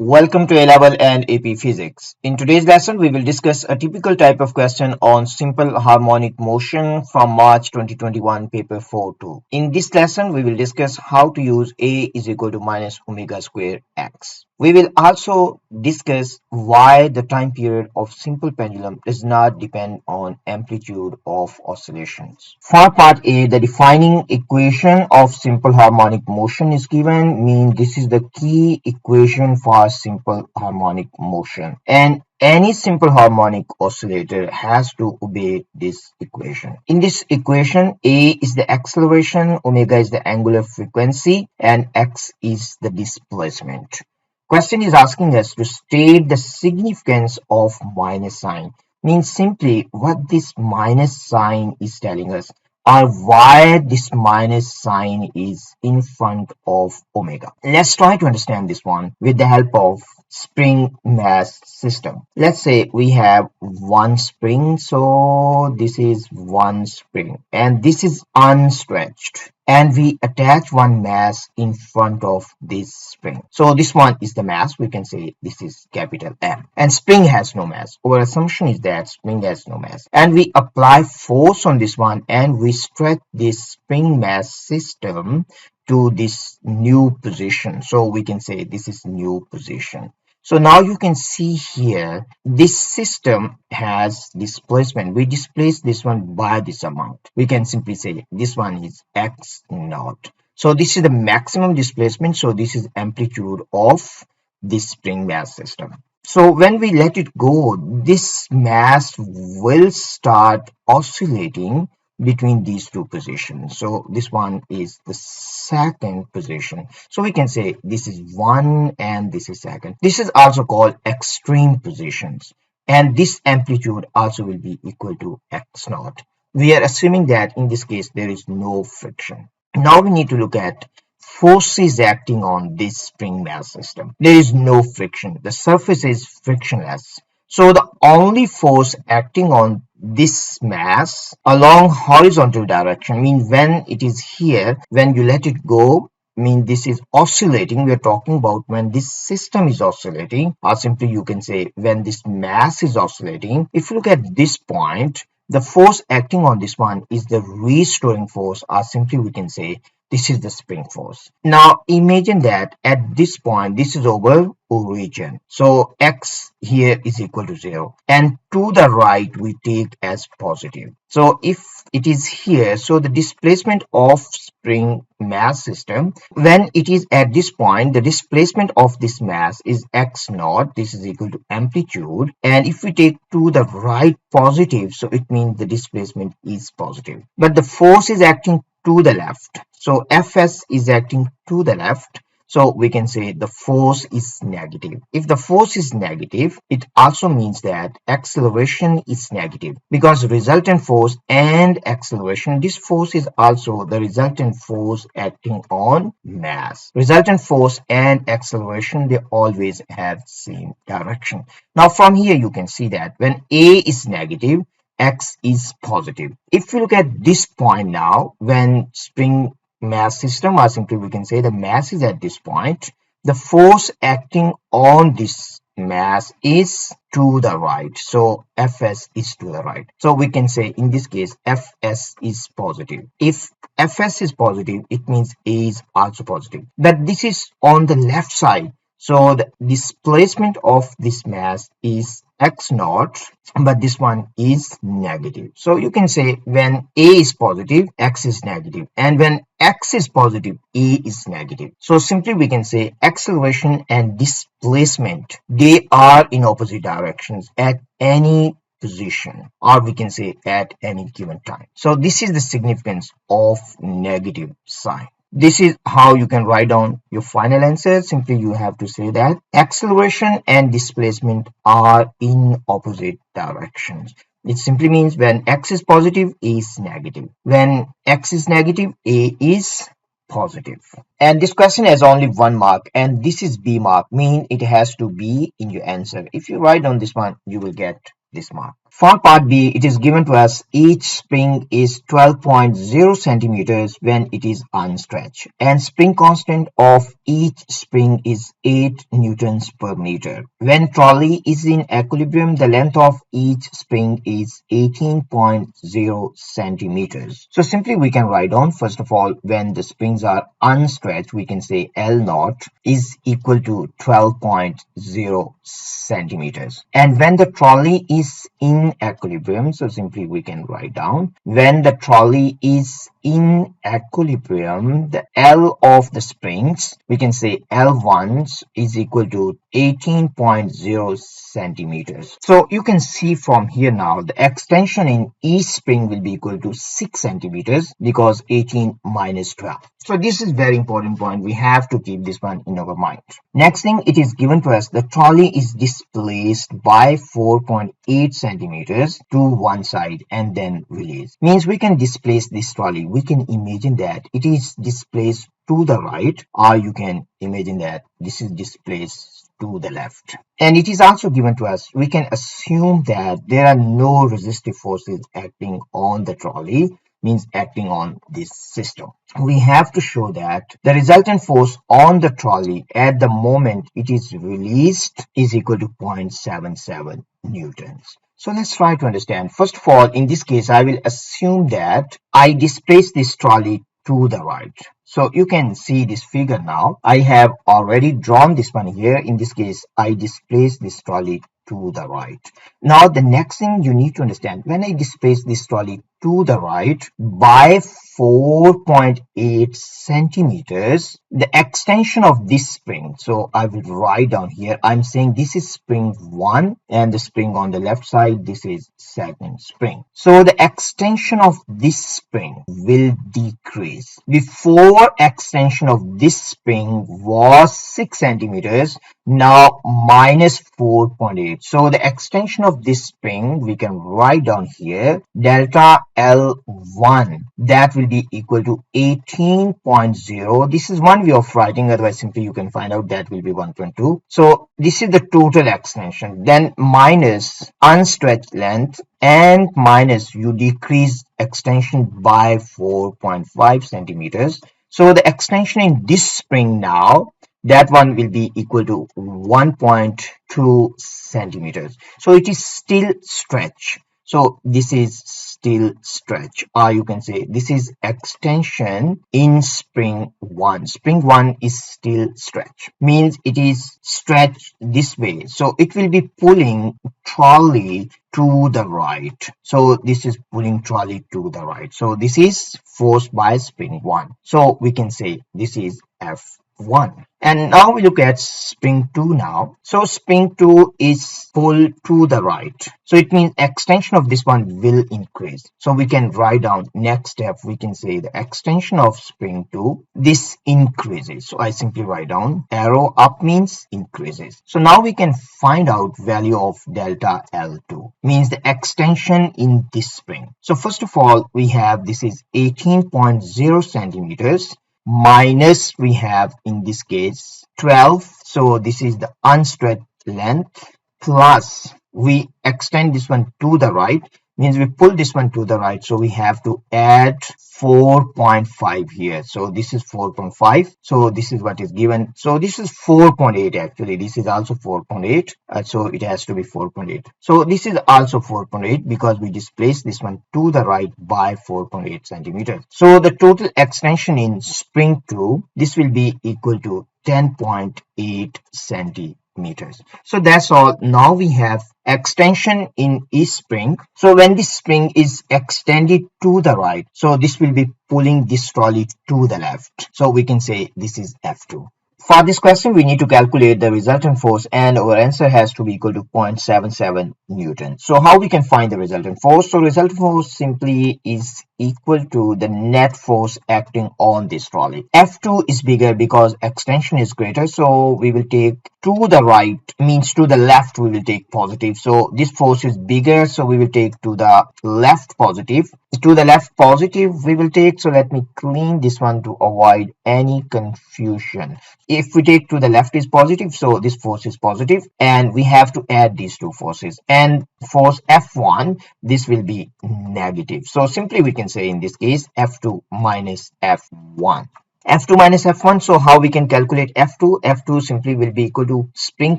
Welcome to A-Level and AP Physics. In today's lesson, we will discuss a typical type of question on simple harmonic motion from March 2021 paper 4.2. In this lesson, we will discuss how to use A is equal to minus omega square x. We will also discuss why the time period of simple pendulum does not depend on amplitude of oscillations. For part A, the defining equation of simple harmonic motion is given, means this is the key equation for simple harmonic motion. And any simple harmonic oscillator has to obey this equation. In this equation, A is the acceleration, omega is the angular frequency, and x is the displacement. Question is asking us to state the significance of minus sign. Means simply what this minus sign is telling us, or why this minus sign is in front of omega. Let's try to understand this one with the help of spring mass system. Let's say we have one spring, so this is one spring and this is unstretched, and we attach one mass in front of this spring. So this one is the mass, we can say this is capital M, and spring has no mass. Our assumption is that spring has no mass, and we apply force on this one and we stretch this spring mass system to this new position. So we can say this is new position. So now you can see here, this system has displacement. We displace this one by this amount. We can simply say this one is x naught. So this is the maximum displacement. So this is amplitude of this spring mass system. So when we let it go, this mass will start oscillating between these two positions. So this one is the second position. So we can say this is one and this is second. This is also called extreme positions. And this amplitude also will be equal to x naught. We are assuming that in this case there is no friction. Now we need to look at forces acting on this spring mass system. There is no friction. The surface is frictionless. So the only force acting on this mass along horizontal direction, means when it is here, when you let it go, mean this is oscillating. We are talking about when this system is oscillating, or simply you can say when this mass is oscillating. If you look at this point, the force acting on this one is the restoring force, or simply we can say this is the spring force. Now imagine that at this point, this is our origin. So x here is equal to 0. And to the right, we take as positive. So if it is here, so the displacement of spring mass system, when it is at this point, the displacement of this mass is x naught. This is equal to amplitude. And if we take to the right positive, so it means the displacement is positive. But the force is acting to the left. So Fs is acting to the left. So we can say the force is negative. If the force is negative, it also means that acceleration is negative, because resultant force and acceleration, this force is also the resultant force acting on mass. Resultant force and acceleration, they always have same direction. Now from here you can see that when A is negative, x is positive. If we look at this point now, when spring mass system, or simply we can say the mass is at this point, the force acting on this mass is to the right. So Fs is to the right. So we can say in this case Fs is positive. If Fs is positive, it means A is also positive. But this is on the left side. So the displacement of this mass is x naught, but this one is negative. So you can say when A is positive, x is negative, and when x is positive, A is negative. So simply we can say acceleration and displacement, they are in opposite directions at any position, or we can say at any given time. So this is the significance of negative sign. This is how you can write down your final answer. Simply you have to say that acceleration and displacement are in opposite directions. It simply means when x is positive, A is negative. When x is negative, A is positive. And this question has only 1 mark, and this is B mark, mean it has to be in your answer. If you write down this one, you will get this mark. For part B, it is given to us each spring is 12.0 centimeters when it is unstretched, and spring constant of each spring is 8 newtons per meter. When trolley is in equilibrium, the length of each spring is 18.0 centimeters. So simply we can write down, first of all, when the springs are unstretched, we can say L naught is equal to 12.0 centimeters. And when the trolley is in equilibrium, so simply we can write down, when the trolley is in equilibrium, the L of the springs, we can say L1 is equal to 18.0 centimeters. So you can see from here now, the extension in each spring will be equal to 6 centimeters because 18 minus 12. So this is very important point. We have to keep this one in our mind. Next thing, it is given to us the trolley is displaced by 4.8 centimeters to one side and then released. Means we can displace this trolley. We can imagine that it is displaced to the right, or you can imagine that this is displaced to the left. And it is also given to us, we can assume that there are no resistive forces acting on the trolley, means acting on this system. We have to show that the resultant force on the trolley at the moment it is released is equal to 0.77 newtons. So let's try to understand. First of all, in this case, I will assume that I displace this trolley to the right. So you can see this figure now. I have already drawn this one here. In this case, I displace this trolley to the right. Now, the next thing you need to understand, when I displace this trolley to the right by 4.8 centimeters, the extension of this spring, so I will write down here, I'm saying this is spring 1 and the spring on the left side, this is second spring. So the extension of this spring will decrease. Before, extension of this spring was 6 centimeters, now minus 4.8. So the extension of this spring, we can write down here, delta L1, that will be equal to 18.0. This is one way of writing, otherwise simply you can find out that will be 1.2. So this is the total extension, then minus unstretched length and minus you decrease extension by 4.5 centimeters. So the extension in this spring now, that one will be equal to 1.2 centimeters. So it is still stretch. So this is still stretch, or you can say this is extension in spring 1. Spring 1 is still stretch, means it is stretched this way. So it will be pulling trolley to the right. So this is pulling trolley to the right. So this is forced by spring 1. So we can say this is F1. And now we look at spring 2 now. So spring 2 is pulled to the right. So it means extension of this one will increase. So we can write down next step. We can say the extension of spring 2, this increases. So I simply write down arrow up means increases. So now we can find out value of delta L2, means the extension in this spring. So first of all, we have this is 18.0 centimeters. Minus we have in this case 12, so this is the unstretched length, plus we extend this one to the right, means we pull this one to the right, so we have to add 4.5 here. So this is 4.5, so this is what is given. So this is 4.8 actually, this is also 4.8, so it has to be 4.8. So this is also 4.8 because we displaced this one to the right by 4.8 centimeters. So the total extension in spring 2, this will be equal to 10.8 centimeters. So that's all. Now we have extension in each spring. So when this spring is extended to the right, so this will be pulling this trolley to the left. So we can say this is F2. For this question, we need to calculate the resultant force, and our answer has to be equal to 0.77 Newton. So how we can find the resultant force? So resultant force simply is equal to the net force acting on this trolley. F2 is bigger because extension is greater, so we will take to the right, means to the left we will take positive. So this force is bigger, so we will take to the left positive. To the left positive we will take, so let me clean this one to avoid any confusion. If we take to the left is positive, so this force is positive, and we have to add these two forces, and force F1, this will be negative. So simply we can say in this case F2 minus F1. F2 minus F1, so how we can calculate F2? F2 simply will be equal to spring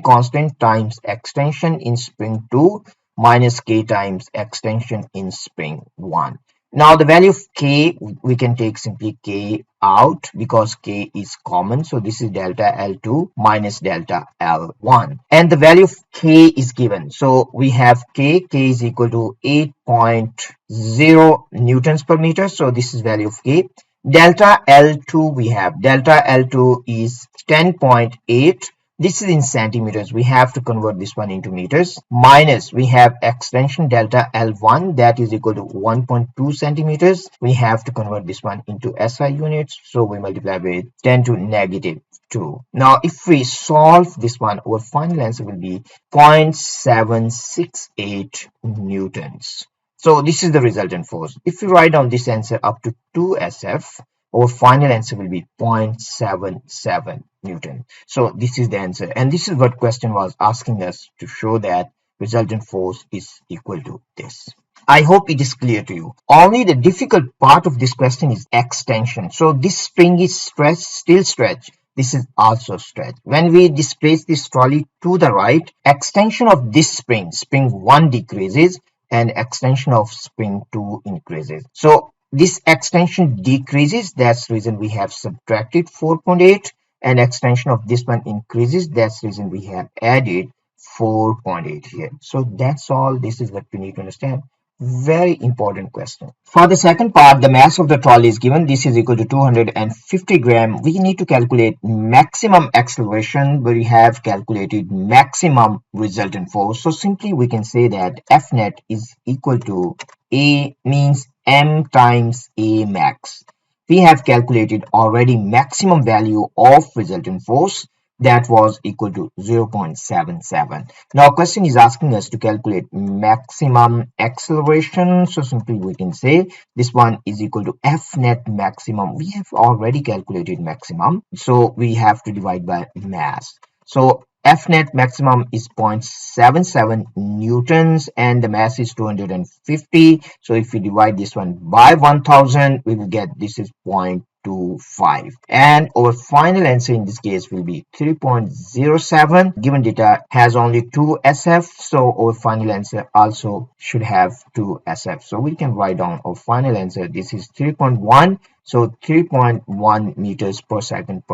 constant times extension in spring 2 minus K times extension in spring 1. Now the value of K, we can take simply K out because K is common. So this is delta L2 minus delta L1. And the value of K is given. So we have K is equal to 8.0 newtons per meter. So this is value of K. Delta L2 we have. Delta L2 is 10.8. This is in centimeters. We have to convert this one into meters. Minus, we have extension delta L1 that is equal to 1.2 centimeters. We have to convert this one into SI units. So we multiply with 10 to negative 2. Now, if we solve this one, our final answer will be 0.768 newtons. So this is the resultant force. If we write down this answer up to 2 SF, our final answer will be 0.77 Newton. So this is the answer, and this is what question was asking us to show that resultant force is equal to this. I hope it is clear to you. Only the difficult part of this question is extension. So this spring is stretched, still stretched. This is also stretched. When we displace this trolley to the right, extension of this spring 1 decreases and extension of spring 2 increases. So this extension decreases, that's the reason we have subtracted 4.8, and extension of this one increases, that's the reason we have added 4.8 here. So that's all. This is what we need to understand. Very important question. For the second part, the mass of the trolley is given. This is equal to 250 gram. We need to calculate maximum acceleration, where we have calculated maximum resultant force. So simply we can say that F net is equal to A, means M times A max. We have calculated already maximum value of resultant force, that was equal to 0.77. Now question is asking us to calculate maximum acceleration. So simply we can say this one is equal to F net maximum. We have already calculated maximum, so we have to divide by mass. So F net maximum is 0.77 newtons and the mass is 250. So if we divide this one by 1000, we will get this is 0.25, and our final answer in this case will be 3.07. Given data has only 2 SF, so our final answer also should have 2 SF. So we can write down our final answer. This is 3.1. So 3.1 meters per second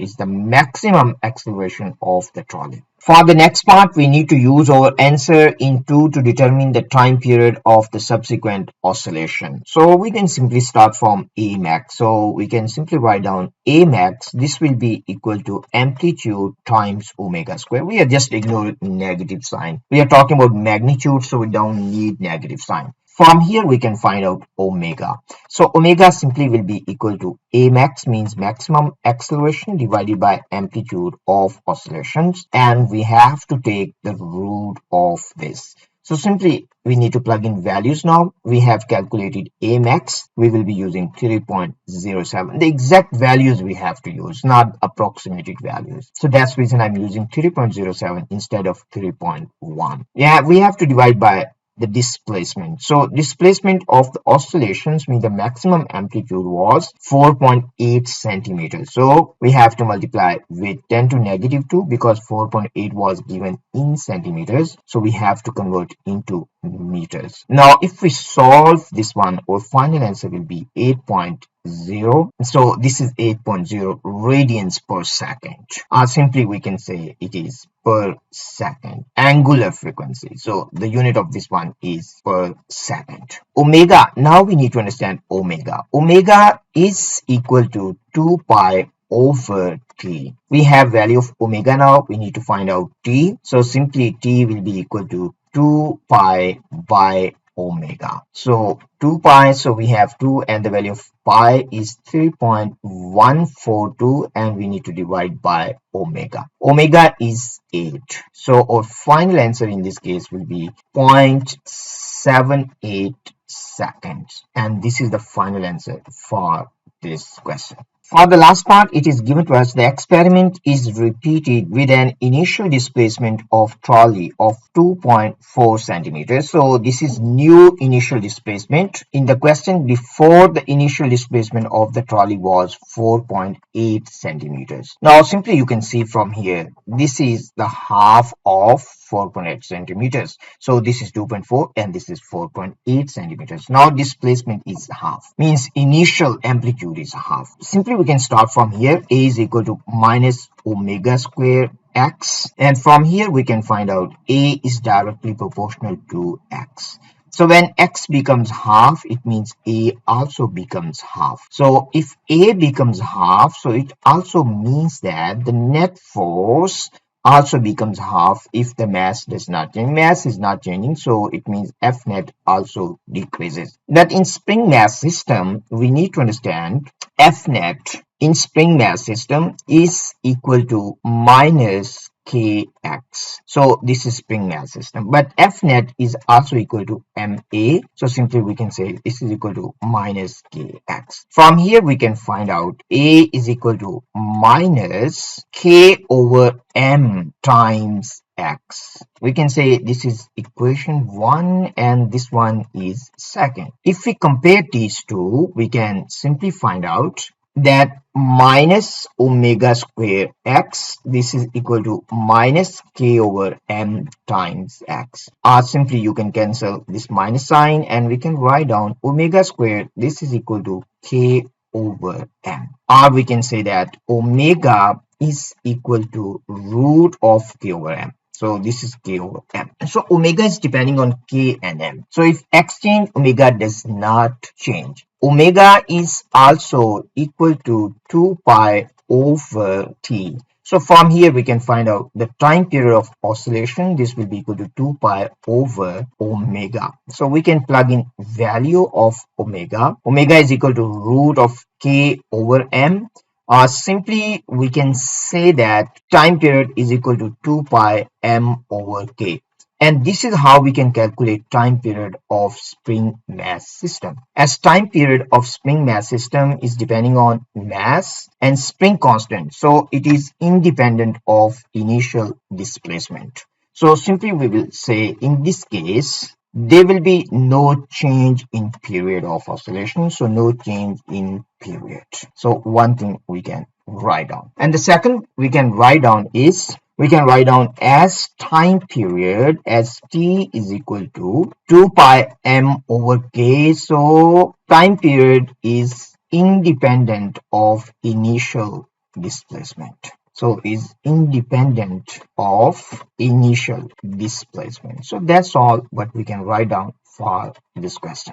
is the maximum acceleration of the trolley. For the next part, we need to use our answer in 2 to determine the time period of the subsequent oscillation. So we can simply start from A max. So we can simply write down A max. This will be equal to amplitude times omega square. We are just ignoring negative sign. We are talking about magnitude, so we don't need negative sign. From here, we can find out omega. So omega simply will be equal to A max, means maximum acceleration, divided by amplitude of oscillations. And we have to take the root of this. So simply we need to plug in values now. We have calculated A max. We will be using 3.07. The exact values we have to use, not approximated values. So that's the reason I'm using 3.07 instead of 3.1. Yeah, we have to divide by the displacement. So displacement of the oscillations, mean the maximum amplitude was 4.8 centimeters. So we have to multiply with 10 to negative 2 because 4.8 was given in centimeters. So we have to convert into meters. Now if we solve this one, our final answer will be 8.0. So this is 8.0 radians per second. Simply we can say it is per second. Angular frequency. So the unit of this one is per second. Omega. Now we need to understand omega. Omega is equal to 2 pi over t. We have value of omega now. We need to find out t. So simply t will be equal to 2 pi by omega. So 2 pi, so we have 2 and the value of pi is 3.142 and we need to divide by omega. Omega is 8. So our final answer in this case will be 0.78 seconds. And this is the final answer for this question. For the last part, it is given to us the experiment is repeated with an initial displacement of trolley of 2.4 centimeters. So this is new initial displacement. In the question before, the initial displacement of the trolley was 4.8 centimeters. Now simply you can see from here, this is the half of 4.8 centimeters. So this is 2.4 and this is 4.8 centimeters. Now displacement is half, means initial amplitude is half. Simply we can start from here. A is equal to minus omega square x, and from here we can find out A is directly proportional to x. So when x becomes half, it means A also becomes half. So if A becomes half, so it also means that the net force also becomes half if the mass does not change. Mass is not changing, so it means F net also decreases. That in spring mass system, we need to understand F net in spring mass system is equal to minus kx. So this is spring mass system, but F net is also equal to ma. So simply we can say this is equal to minus kx. From here we can find out A is equal to minus k over m times x. We can say this is equation 1 and this one is second. If we compare these two, we can simply find out that minus omega square x, this is equal to minus k over m times x. Or simply you can cancel this minus sign and we can write down omega square, this is equal to k over m. Or we can say that omega is equal to root of k over m. So this is k over m. So omega is depending on k and m. So if x change, omega does not change. Omega is also equal to 2 pi over t. So from here we can find out the time period of oscillation. This will be equal to 2 pi over omega. So we can plug in value of omega. Omega is equal to root of k over m. Simply we can say that time period is equal to 2 pi m over k. And this is how we can calculate time period of spring mass system. As time period of spring mass system is depending on mass and spring constant. So it is independent of initial displacement. So simply we will say in this case, there will be no change in period of oscillation. So no change in period. So one thing we can write down. And the second we can write down is, we can write down as time period as t is equal to 2 pi m over k. So time period is independent of initial displacement. So is independent of initial displacement. So that's all what we can write down for this question.